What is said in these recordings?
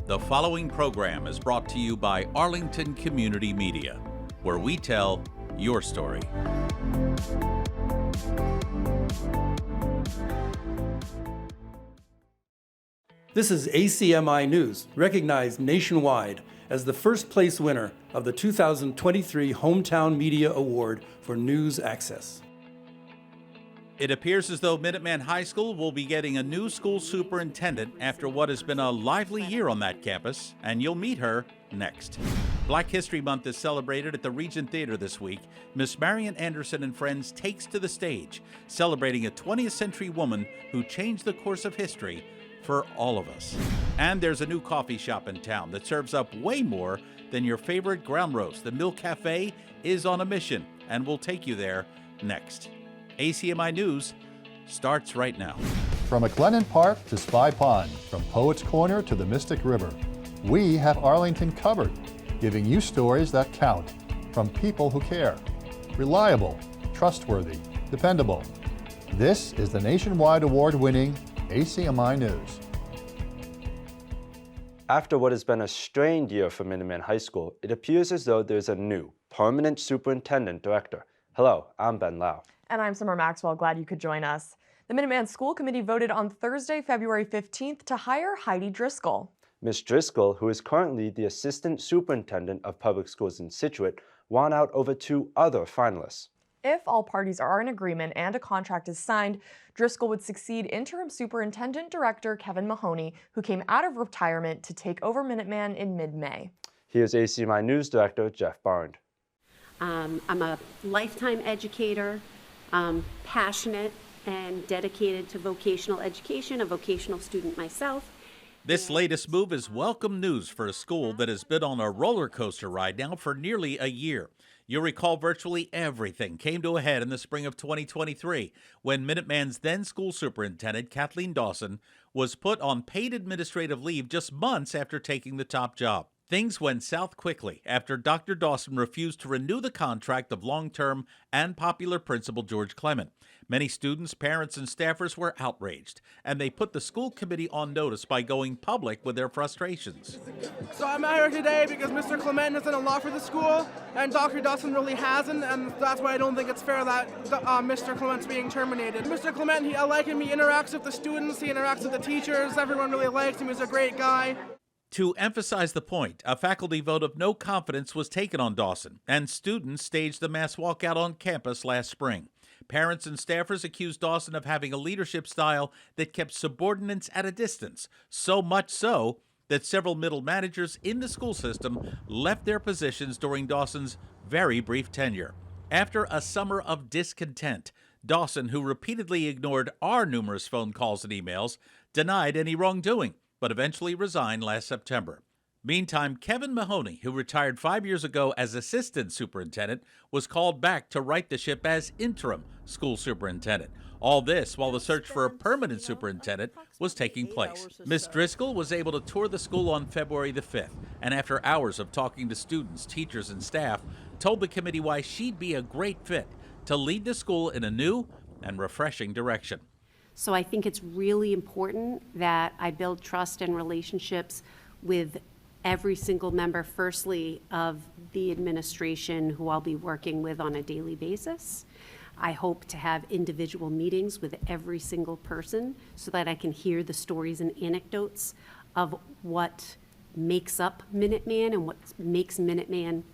The following program is brought to you by Arlington Community Media, where we tell your story. This is ACMi News, recognized nationwide as the first place winner of the 2023 Hometown Media Award for News Access. It appears as though Minuteman High School will be getting a new school superintendent after what has been a lively year on that campus, and you'll meet her next. Black History Month is celebrated at the Regent Theatre this week. Miss Marian Anderson and Friends takes to the stage, celebrating a 20th century woman who changed the course of history for all of us. And there's a new coffee shop in town that serves up way more than your favorite ground roast. The Mill Cafe is on a mission, and we'll take you there next. ACMi News starts right now. From McLennan Park to Spy Pond, from Poets Corner to the Mystic River, we have Arlington covered, giving you stories that count from people who care. Reliable, trustworthy, dependable. This is the nationwide award-winning ACMi News. After what has been a strained year for Minuteman High School, it appears as though there's a new permanent superintendent-director. Hello, I'm Ben Lau. And I'm Summer Maxwell, glad you could join us. The Minuteman School Committee voted on Thursday, February 15th to hire Heidi Driscoll. Ms. Driscoll, who is currently the Assistant Superintendent of Public Schools in Scituate, won out over two other finalists. If all parties are in agreement and a contract is signed, Driscoll would succeed Interim Superintendent-Director Kevin Mahoney, who came out of retirement to take over Minuteman in mid-May. Here's ACMi News Director Jeff Barnes. I'm a lifetime educator, passionate and dedicated to vocational education, a vocational student myself. This latest move is welcome news for a school that has been on a roller coaster ride now for nearly a year. You'll recall virtually everything came to a head in the spring of 2023 when Minuteman's then school superintendent, Kathleen Dawson, was put on paid administrative leave just months after taking the top job. Things went south quickly after Dr. Dawson refused to renew the contract of long-term and popular principal George Clement. Many students, parents, and staffers were outraged, and they put the school committee on notice by going public with their frustrations. So I'm out here today because Mr. Clement has done a lot for the school, and Dr. Dawson really hasn't, and that's why I don't think it's fair that Mr. Clement's being terminated. Mr. Clement, I like him, he interacts with the students, he interacts with the teachers, everyone really likes him, he's a great guy. To emphasize the point, a faculty vote of no confidence was taken on Dawson, and students staged the mass walkout on campus last spring. Parents and staffers accused Dawson of having a leadership style that kept subordinates at a distance, so much so that several middle managers in the school system left their positions during Dawson's very brief tenure. After a summer of discontent, Dawson, who repeatedly ignored our numerous phone calls and emails, denied any wrongdoing, but eventually resigned last September. Meantime, Kevin Mahoney, who retired 5 years ago as assistant superintendent, was called back to right the ship as interim school superintendent. All this while the search for a permanent superintendent was taking place. Ms. Driscoll was able to tour the school on February the 5th, and after hours of talking to students, teachers, and staff, told the committee why she'd be a great fit to lead the school in a new and refreshing direction. So I think it's really important that I build trust and relationships with every single member, firstly, of the administration who I'll be working with on a daily basis. I hope to have individual meetings with every single person so that I can hear the stories and anecdotes of what makes up Minuteman and what makes Minuteman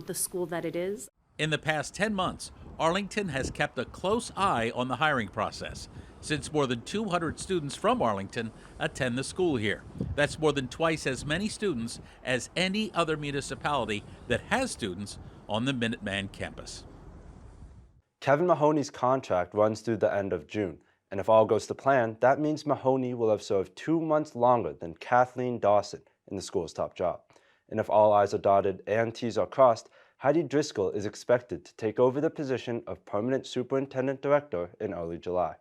the school that it is. In the past 10 months, Arlington has kept a close eye on the hiring process, since more than 200 students from Arlington attend the school here. That's more than twice as many students as any other municipality that has students on the Minuteman campus. Kevin Mahoney's contract runs through the end of June, and if all goes to plan, that means Mahoney will have served 2 months longer than Kathleen Dawson in the school's top job. And if all I's are dotted and T's are crossed, Heidi Driscoll is expected to take over the position of Permanent Superintendent-Director in early July.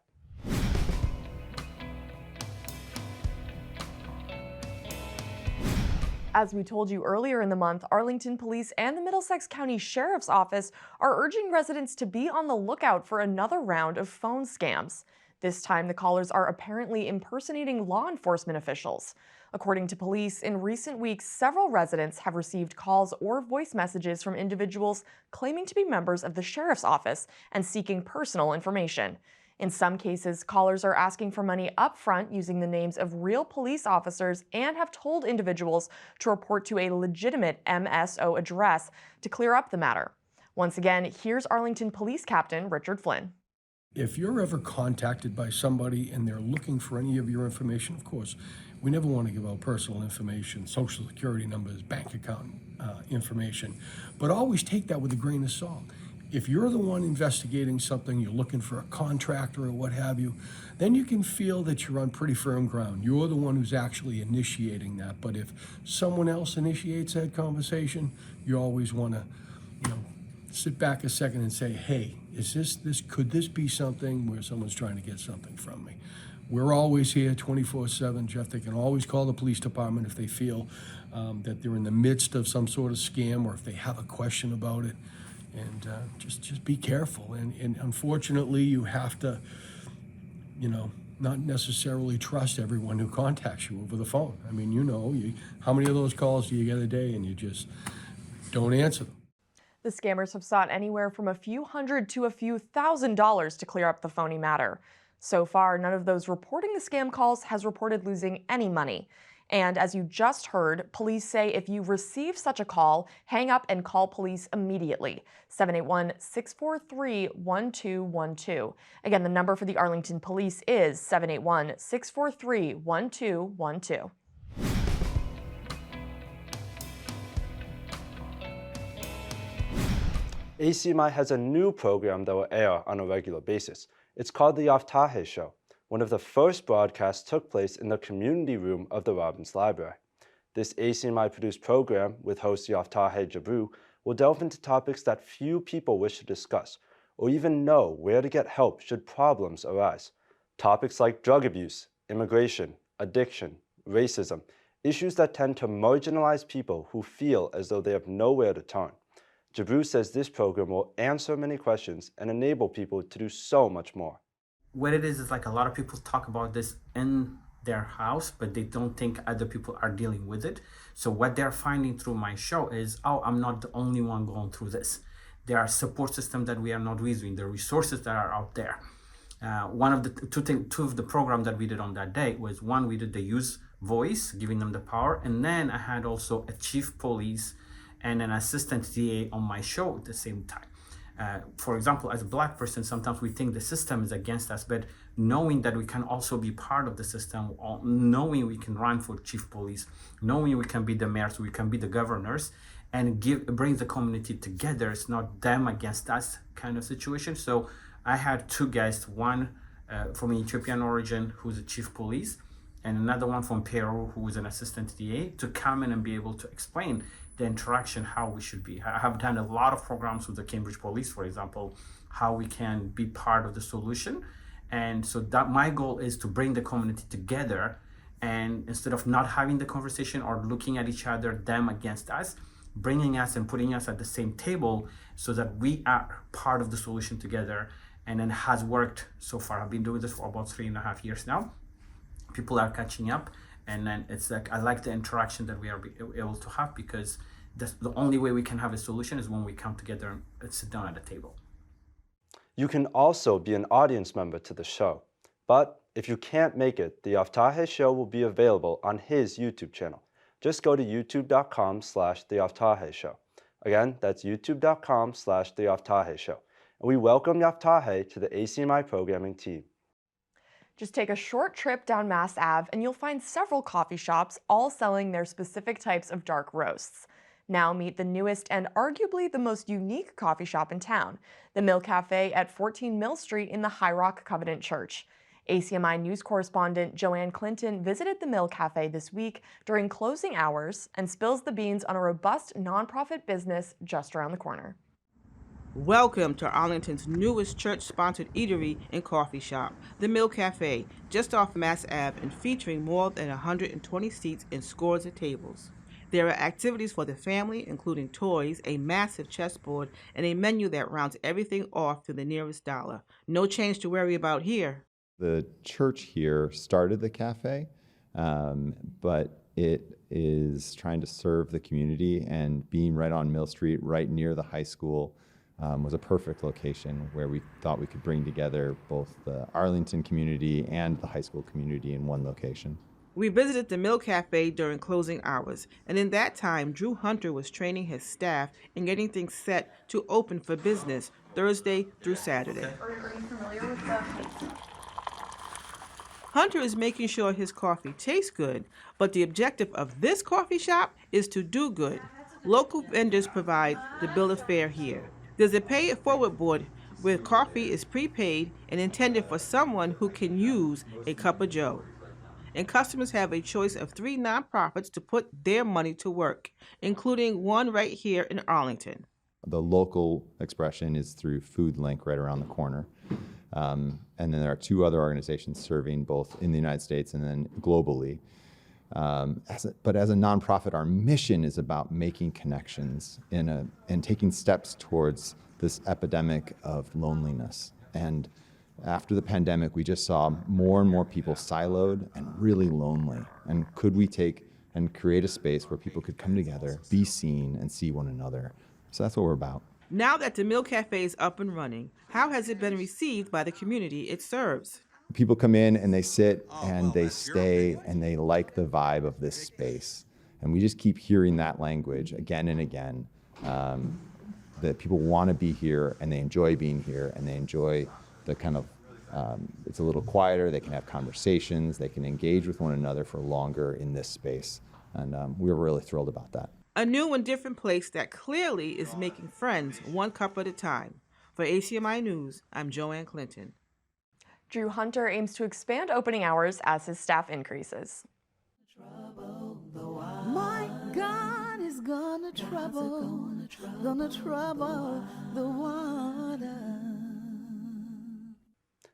As we told you earlier in the month, Arlington Police and the Middlesex County Sheriff's Office are urging residents to be on the lookout for another round of phone scams. This time, the callers are apparently impersonating law enforcement officials. According to police, in recent weeks, several residents have received calls or voice messages from individuals claiming to be members of the sheriff's office and seeking personal information. In some cases, callers are asking for money up front using the names of real police officers and have told individuals to report to a legitimate MSO address to clear up the matter. Once again, here's Arlington Police Captain Richard Flynn. If you're ever contacted by somebody and they're looking for any of your information, of course, we never want to give out personal information, social security numbers, bank account information, but always take that with a grain of salt. If you're the one investigating something, you're looking for a contractor or what have you, then you can feel that you're on pretty firm ground. You're the one who's actually initiating that. But if someone else initiates that conversation, you always want to, sit back a second and say, hey, could this be something where someone's trying to get something from me? We're always here 24/7, Jeff. They can always call the police department if they feel that they're in the midst of some sort of scam or if they have a question about it. And just be careful. And unfortunately, you have to, not necessarily trust everyone who contacts you over the phone. I mean, how many of those calls do you get a day and you just don't answer them? The scammers have sought anywhere from a few hundred to a few $1,000s to clear up the phony matter. So far, none of those reporting the scam calls has reported losing any money. And as you just heard, police say if you receive such a call, hang up and call police immediately. 781-643-1212. Again, the number for the Arlington Police is 781-643-1212. ACMi has a new program that will air on a regular basis. It's called the Yoftahe Show. One of the first broadcasts took place in the community room of the Robbins Library. This ACMi-produced program, with host Yoftahe Jabru, will delve into topics that few people wish to discuss, or even know where to get help should problems arise. Topics like drug abuse, immigration, addiction, racism, issues that tend to marginalize people who feel as though they have nowhere to turn. Jabru says this program will answer many questions and enable people to do so much more. What it is like a lot of people talk about this in their house, but they don't think other people are dealing with it. So what they're finding through my show is, I'm not the only one going through this. There are support systems that we are not using, the resources that are out there. One of the two of the program that we did on that day was, one, we did the youth voice, giving them the power, and then I had also a chief police and an assistant DA on my show at the same time. For example, as a Black person, sometimes we think the system is against us, but knowing that we can also be part of the system, knowing we can run for chief police, knowing we can be the mayors, we can be the governors, and bring the community together. It's not them against us kind of situation. So I had two guests, one from Ethiopian origin who's a chief police, and another one from Peru who is an assistant DA, to come in and be able to explain the interaction, how we should be. I have done a lot of programs with the Cambridge Police, for example, how we can be part of the solution. And so that my goal is to bring the community together, and instead of not having the conversation or looking at each other, them against us, bringing us and putting us at the same table so that we are part of the solution together. And then has worked so far. I've been doing this for about 3.5 years now. People are catching up. And then it's like, I like the interaction that we are able to have, because that's the only way we can have a solution is when we come together and sit down at a table. You can also be an audience member to the show. But if you can't make it, the Yoftahe Show will be available on his YouTube channel. Just go to youtube.com/The Yoftahe Show. Again, that's youtube.com/The Yoftahe Show. And we welcome Yoftahe to the ACMi programming team. Just take a short trip down Mass Ave and you'll find several coffee shops all selling their specific types of dark roasts. Now meet the newest and arguably the most unique coffee shop in town, the Mill Cafe at 14 Mill Street in the High Rock Covenant Church. ACMi news correspondent Joanne Clinton visited the Mill Cafe this week during closing hours and spills the beans on a robust nonprofit business just around the corner. Welcome to Arlington's newest church-sponsored eatery and coffee shop, the Mill Cafe, just off Mass Ave and featuring more than 120 seats and scores of tables. There are activities for the family, including toys, a massive chessboard, and a menu that rounds everything off to the nearest dollar. No change to worry about here. The church here started the cafe, but it is trying to serve the community, and being right on Mill Street, right near the high school, was a perfect location where we thought we could bring together both the Arlington community and the high school community in one location. We visited the Mill Cafe during closing hours, and in that time, Drew Hunter was training his staff and getting things set to open for business Thursday through Saturday. Are you familiar with the... Hunter is making sure his coffee tastes good, but the objective of this coffee shop is to do good. Local vendors provide the bill of fare here. There's a pay it forward board where coffee is prepaid and intended for someone who can use a cup of joe. And customers have a choice of 3 nonprofits to put their money to work, including one right here in Arlington. The local expression is through Food Link right around the corner. And then there are 2 other organizations serving both in the United States and then globally. But as a nonprofit, our mission is about making connections and taking steps towards this epidemic of loneliness. And after the pandemic, we just saw more and more people siloed and really lonely. And could we take and create a space where people could come together, be seen, and see one another? So that's what we're about. Now that the Mill Cafe is up and running, how has it been received by the community it serves? People come in and they sit and they stay and they like the vibe of this space. And we just keep hearing that language again and again, that people want to be here and they enjoy being here and they enjoy the kind of, it's a little quieter, they can have conversations, they can engage with one another for longer in this space. And we're really thrilled about that. A new and different place that clearly is making friends one cup at a time. For ACMi News, I'm Joanne Clinton. Drew Hunter aims to expand opening hours as his staff increases. My God is gonna trouble the water.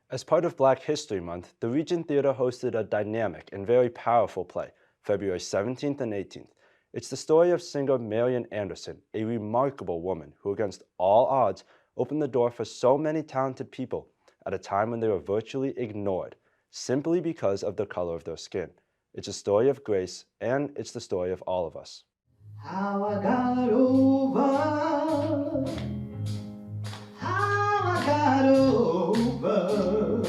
As part of Black History Month, the Regent Theatre hosted a dynamic and very powerful play, February 17th and 18th. It's the story of singer Marian Anderson, a remarkable woman who, against all odds, opened the door for so many talented people at a time when they were virtually ignored, simply because of the color of their skin. It's a story of grace, and it's the story of all of us. How I got over, how I got over.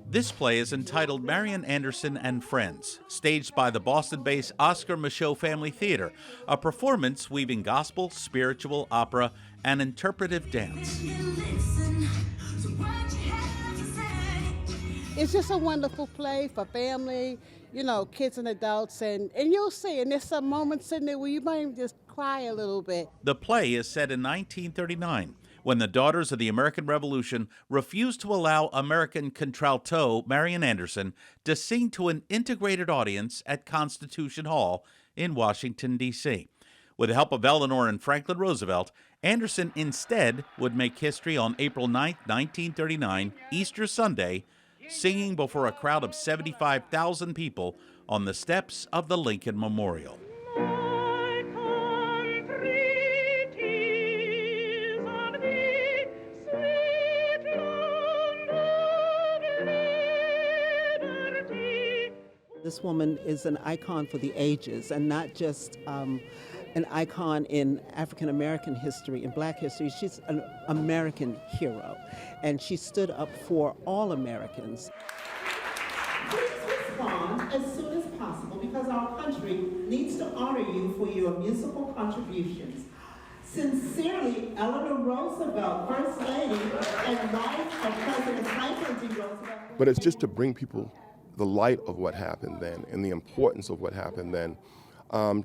This play is entitled Marian Anderson and Friends, staged by the Boston-based Oscar Michaud Family Theater, a performance weaving gospel, spiritual, opera, and interpretive dance. It's just a wonderful play for family, kids and adults, and you'll see, and there's some moments in there where you might just cry a little bit. The play is set in 1939, when the Daughters of the American Revolution refused to allow American contralto Marian Anderson to sing to an integrated audience at Constitution Hall in Washington, D.C. With the help of Eleanor and Franklin Roosevelt, Anderson instead would make history on April 9, 1939, Easter Sunday, singing before a crowd of 75,000 people on the steps of the Lincoln Memorial. This woman is an icon for the ages, and not just an icon in African American history, in Black history. She's an American hero, and she stood up for all Americans. Please respond as soon as possible because our country needs to honor you for your musical contributions. Sincerely, Eleanor Roosevelt, First Lady and wife of President Franklin D. Roosevelt. But it's just to bring people the light of what happened then and the importance of what happened then,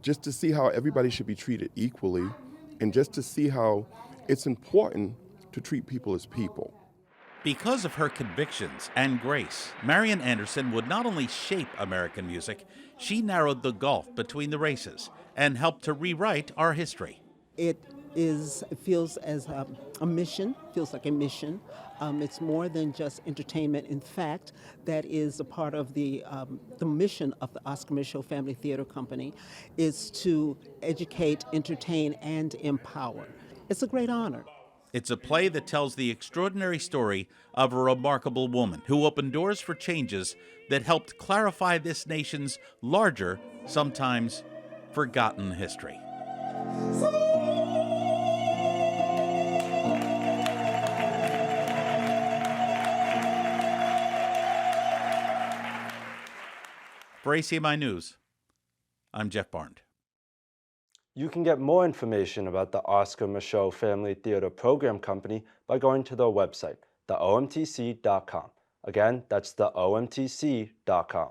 just to see how everybody should be treated equally and just to see how it's important to treat people as people. Because of her convictions and grace, Marian Anderson would not only shape American music, she narrowed the gulf between the races and helped to rewrite our history. It feels as a mission, feels like a mission. It's more than just entertainment. In fact, that is a part of the mission of the Oscar Michaud Family Theater Company, is to educate, entertain, and empower. It's a great honor. It's a play that tells the extraordinary story of a remarkable woman who opened doors for changes that helped clarify this nation's larger, sometimes forgotten history. For ACMi News, I'm Jeff Barnes. You can get more information about the Oscar Micheaux Family Theater Program Company by going to their website, theomtc.com. Again, that's theomtc.com.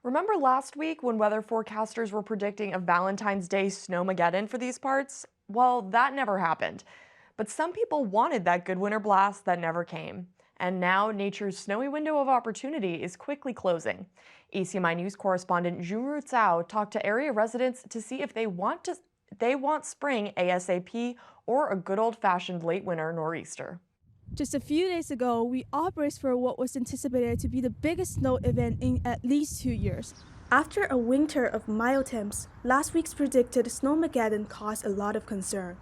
Remember last week when weather forecasters were predicting a Valentine's Day snowmageddon for these parts? Well, that never happened. But some people wanted that good winter blast that never came. And now nature's snowy window of opportunity is quickly closing. ACMi News correspondent Junru Tsao talked to area residents to see if they want spring ASAP or a good old-fashioned late winter nor'easter. Just a few days ago, we all braced for what was anticipated to be the biggest snow event in at least 2 years. After a winter of mild temps, last week's predicted snowmageddon caused a lot of concern.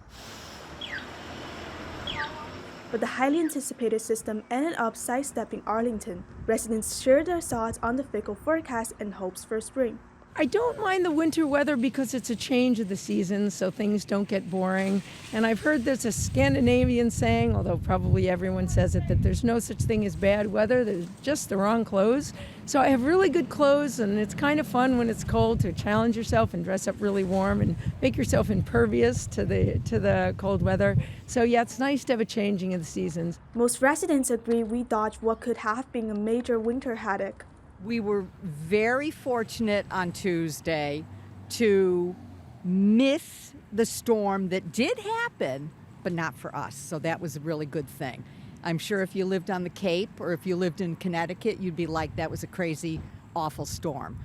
But the highly anticipated system ended up sidestepping Arlington. Residents shared their thoughts on the fickle forecast and hopes for spring. I don't mind the winter weather because it's a change of the season, so things don't get boring. And I've heard there's a Scandinavian saying, although probably everyone says it, that there's no such thing as bad weather, there's just the wrong clothes. So I have really good clothes, and it's kind of fun when it's cold to challenge yourself and dress up really warm and make yourself impervious to the cold weather. So yeah, it's nice to have a changing of the seasons. Most residents agree we dodged what could have been a major winter headache. We were very fortunate on Tuesday to miss the storm that did happen, but not for us. So that was a really good thing. I'm sure if you lived on the Cape or if you lived in Connecticut, you'd be like, that was a crazy, awful storm.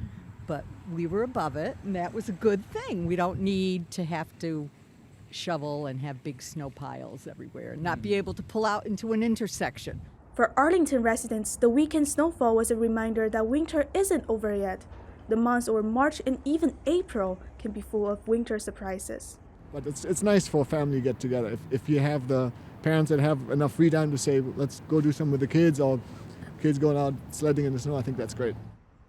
But we were above it, and that was a good thing. We don't need to have to shovel and have big snow piles everywhere and not be able to pull out into an intersection. For Arlington residents, the weekend snowfall was a reminder that winter isn't over yet. The months or March and even April can be full of winter surprises. But it's nice for a family to get together. If you have the parents that have enough free time to say, let's go do something with the kids, or kids going out sledding in the snow, I think that's great.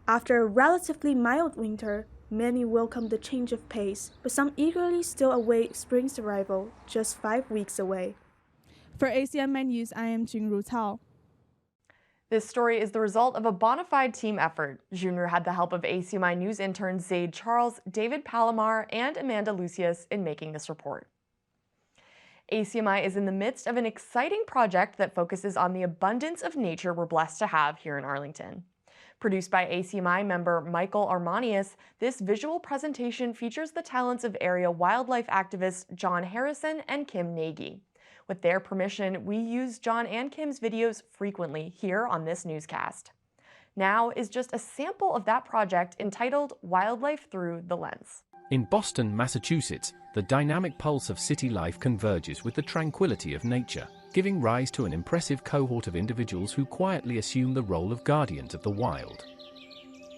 After a relatively mild winter, many welcome the change of pace, but some eagerly still await spring's arrival, just 5 weeks away. For ACMi News, I am Junru Tsao. This story is the result of a bona fide team effort. Junior had the help of ACMi News interns Zaid Charles, David Palomar, and Amanda Lucius in making this report. ACMi is in the midst of an exciting project that focuses on the abundance of nature we're blessed to have here in Arlington. Produced by ACMi member Michael Armanius, this visual presentation features the talents of area wildlife activists John Harrison and Kim Nagy. With their permission, we use John and Kim's videos frequently here on this newscast. Now is just a sample of that project entitled Wildlife Through the Lens. In Boston, Massachusetts, the dynamic pulse of city life converges with the tranquility of nature, giving rise to an impressive cohort of individuals who quietly assume the role of guardians of the wild.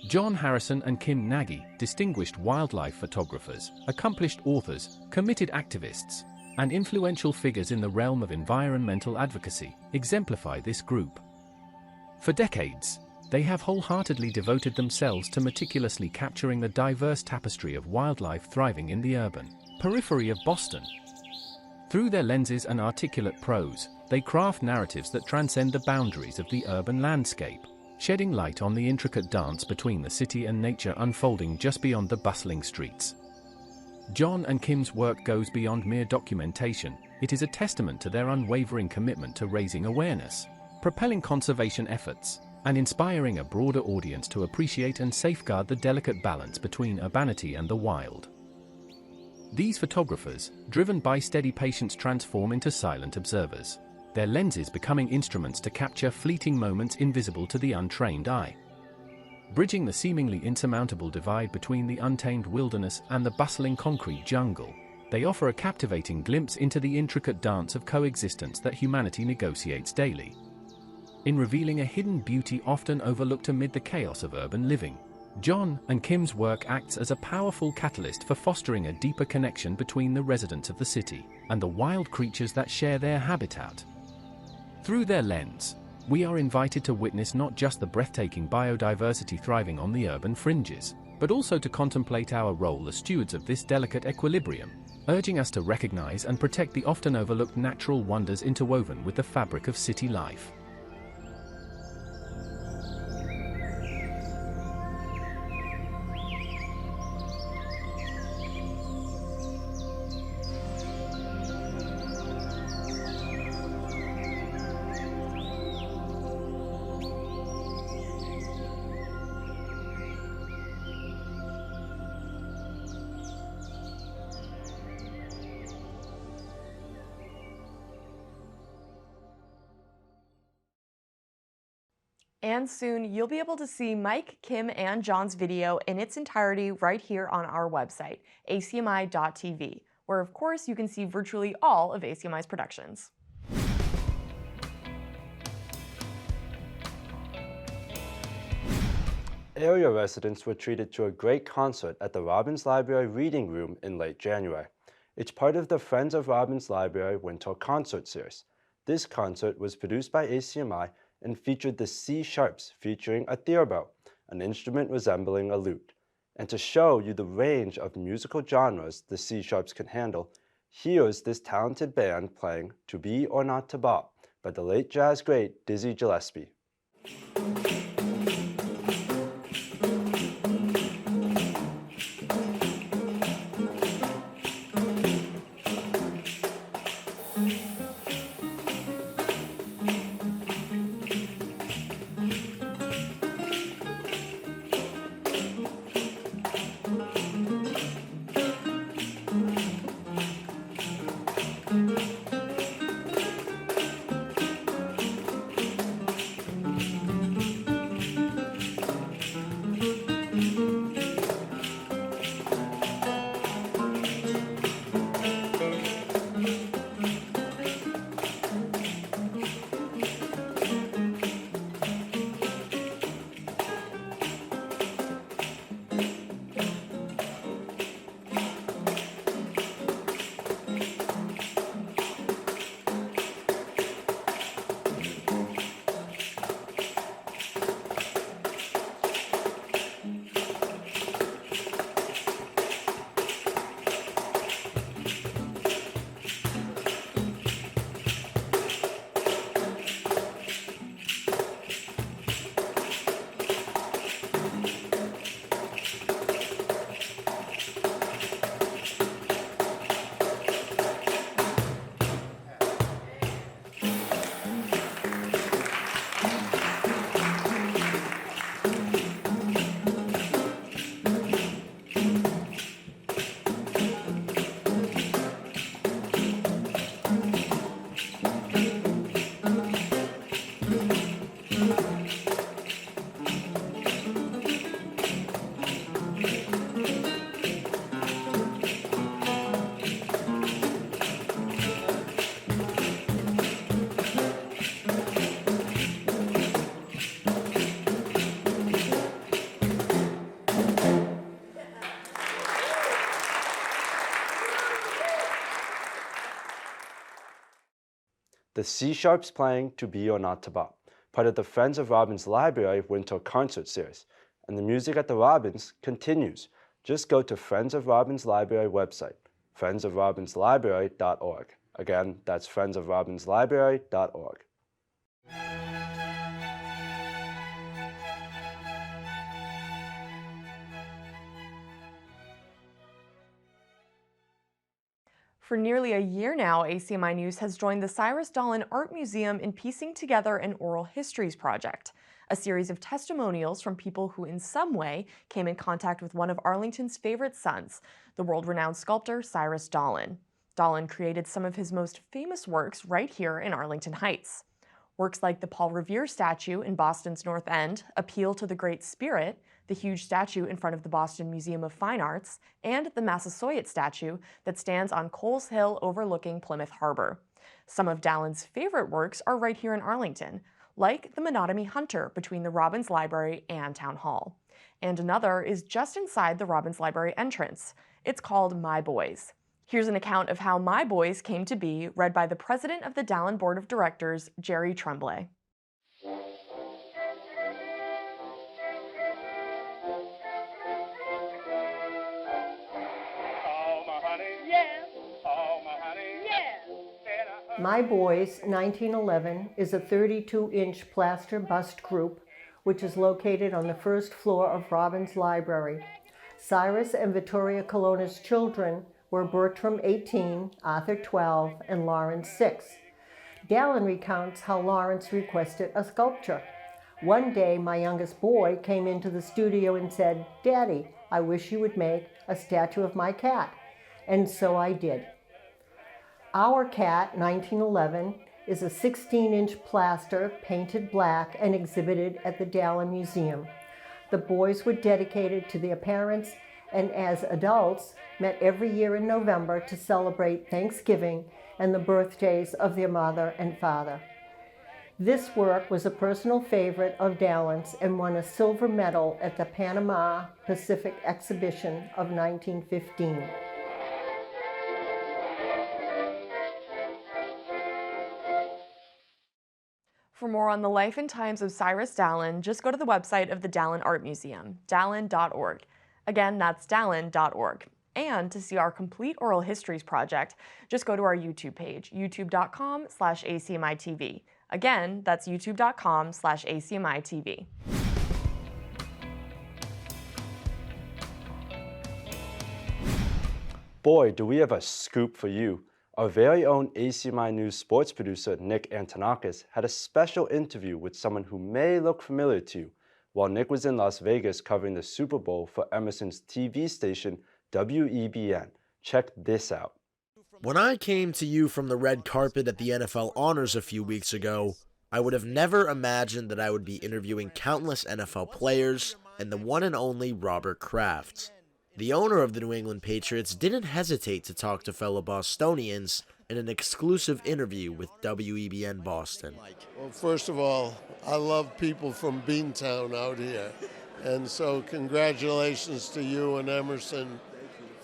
John Harrison and Kim Nagy, distinguished wildlife photographers, accomplished authors, committed activists, and influential figures in the realm of environmental advocacy, exemplify this group. For decades, they have wholeheartedly devoted themselves to meticulously capturing the diverse tapestry of wildlife thriving in the urban periphery of Boston. Through their lenses and articulate prose, they craft narratives that transcend the boundaries of the urban landscape, shedding light on the intricate dance between the city and nature unfolding just beyond the bustling streets. John and Kim's work goes beyond mere documentation. It is a testament to their unwavering commitment to raising awareness, propelling conservation efforts, and inspiring a broader audience to appreciate and safeguard the delicate balance between urbanity and the wild. These photographers, driven by steady patience, transform into silent observers, their lenses becoming instruments to capture fleeting moments invisible to the untrained eye. Bridging the seemingly insurmountable divide between the untamed wilderness and the bustling concrete jungle, they offer a captivating glimpse into the intricate dance of coexistence that humanity negotiates daily. In revealing a hidden beauty often overlooked amid the chaos of urban living, John and Kim's work acts as a powerful catalyst for fostering a deeper connection between the residents of the city and the wild creatures that share their habitat. Through their lens, we are invited to witness not just the breathtaking biodiversity thriving on the urban fringes, but also to contemplate our role as stewards of this delicate equilibrium, urging us to recognize and protect the often overlooked natural wonders interwoven with the fabric of city life. And soon, you'll be able to see Mike, Kim, and John's video in its entirety right here on our website, acmi.tv, where of course you can see virtually all of ACMi's productions. Area residents were treated to a great concert at the Robbins Library Reading Room in late January. It's part of the Friends of Robbins Library Winter Concert Series. This concert was produced by ACMi and featured the C sharps featuring a theorbo, an instrument resembling a lute. And to show you the range of musical genres the C sharps can handle, here's this talented band playing To Be or Not to Bop by the late jazz great Dizzy Gillespie. The C sharps playing To Be or Not to Bop, part of the Friends of Robbins Library Winter Concert Series. And the music at the Robbins continues. Just go to Friends of Robbins Library website, friendsofrobbinslibrary.org. Again, that's friendsofrobbinslibrary.org. For nearly a year now, ACMi News has joined the Cyrus Dallin Art Museum in piecing together an oral histories project, a series of testimonials from people who in some way came in contact with one of Arlington's favorite sons, the world-renowned sculptor Cyrus Dallin. Dallin created some of his most famous works right here in Arlington Heights. Works like the Paul Revere statue in Boston's North End, Appeal to the Great Spirit, the huge statue in front of the Boston Museum of Fine Arts, and the Massasoit statue that stands on Coles Hill overlooking Plymouth Harbor. Some of Dallin's favorite works are right here in Arlington, like the Minuteman Hunter between the Robbins Library and Town Hall. and another is just inside the Robbins Library entrance. It's called My Boys. Here's an account of how My Boys came to be, read by the president of the Dallin Board of Directors, Jerry Tremblay. My Boys 1911 is a 32-inch plaster bust group which is located on the first floor of Robbins Library. Cyrus and Vittoria Colonna's children were Bertram 18, Arthur 12, and Lawrence 6. Dallin recounts how Lawrence requested a sculpture. One day, my youngest boy came into the studio and said, "Daddy, I wish you would make a statue of my cat." And so I did. Our cat, 1911, is a 16-inch plaster painted black and exhibited at the Dallin Museum. The boys were dedicated to their parents and as adults met every year in November to celebrate Thanksgiving and the birthdays of their mother and father. This work was a personal favorite of Dallin's and won a silver medal at the Panama Pacific Exhibition of 1915. For more on the life and times of Cyrus Dallin, just go to the website of the Dallin Art Museum, dallin.org. Again, that's dallin.org. And to see our complete oral histories project, just go to our YouTube page, youtube.com/ACMiTV. Again, that's youtube.com/ACMiTV. Boy, do we have a scoop for you. Our very own ACMi News sports producer, Nick Antonakis, had a special interview with someone who may look familiar to you while Nick was in Las Vegas covering the Super Bowl for Emerson's TV station, WEBN. Check this out. When I came to you from the red carpet at the NFL Honors a few weeks ago, I would have never imagined that I would be interviewing countless NFL players and the one and only Robert Kraft. The owner of the New England Patriots didn't hesitate to talk to fellow Bostonians in an exclusive interview with WEBN Boston. Well, first of all, I love people from Beantown out here. And so congratulations to you and Emerson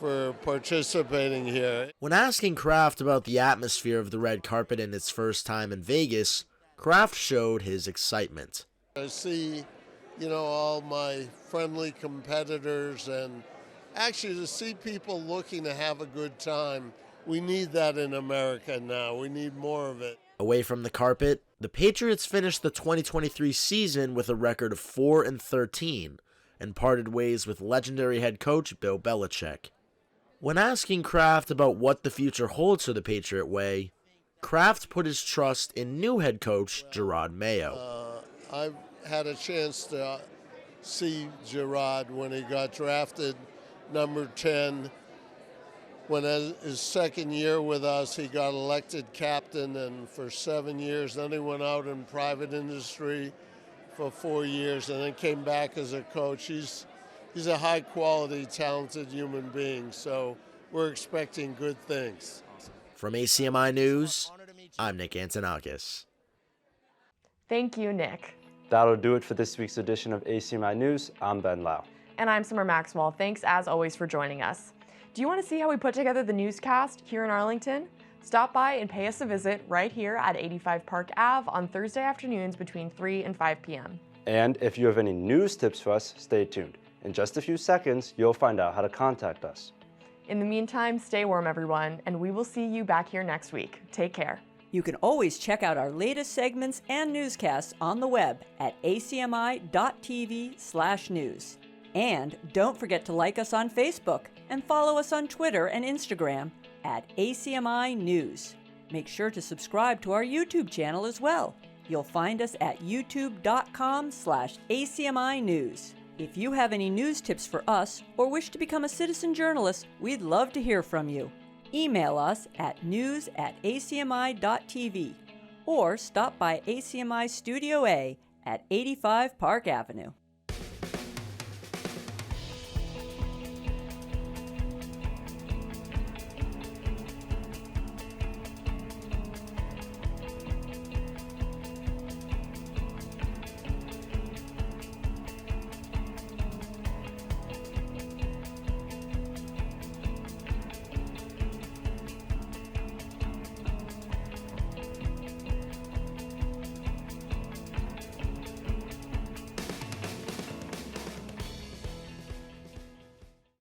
for participating here. When asking Kraft about the atmosphere of the red carpet in its first time in Vegas, Kraft showed his excitement. I see, all my friendly competitors, and actually to see people looking to have a good time. We need that in America now. We need more of it. Away from the carpet, the Patriots finished the 2023 season with a record of 4-13 and parted ways with legendary head coach Bill Belichick. When asking Kraft about what the future holds for the Patriot Way, Kraft put his trust in new head coach Gerard Mayo. I've had a chance to see Gerard when he got drafted number 10. When his second year with us, he got elected captain, and for 7 years. Then he went out in private industry for 4 years, and then came back as a coach. He's a high-quality, talented human being, so we're expecting good things. From ACMi News, I'm Nick Antonakis. Thank you, Nick. That'll do it for this week's edition of ACMi News. I'm Ben Lau. And I'm Summer Maxwell. Thanks, as always, for joining us. Do you want to see how we put together the newscast here in Arlington? Stop by and pay us a visit right here at 85 Park Ave on Thursday afternoons between 3 and 5 p.m. And if you have any news tips for us, stay tuned. In just a few seconds, you'll find out how to contact us. In the meantime, stay warm, everyone, and we will see you back here next week. Take care. You can always check out our latest segments and newscasts on the web at acmi.tv/news. And don't forget to like us on Facebook and follow us on Twitter and Instagram at ACMi News. Make sure to subscribe to our YouTube channel as well. You'll find us at youtube.com/ACMi News. If you have any news tips for us or wish to become a citizen journalist, we'd love to hear from you. Email us at news@acmi.tv or stop by ACMI Studio A at 85 Park Avenue.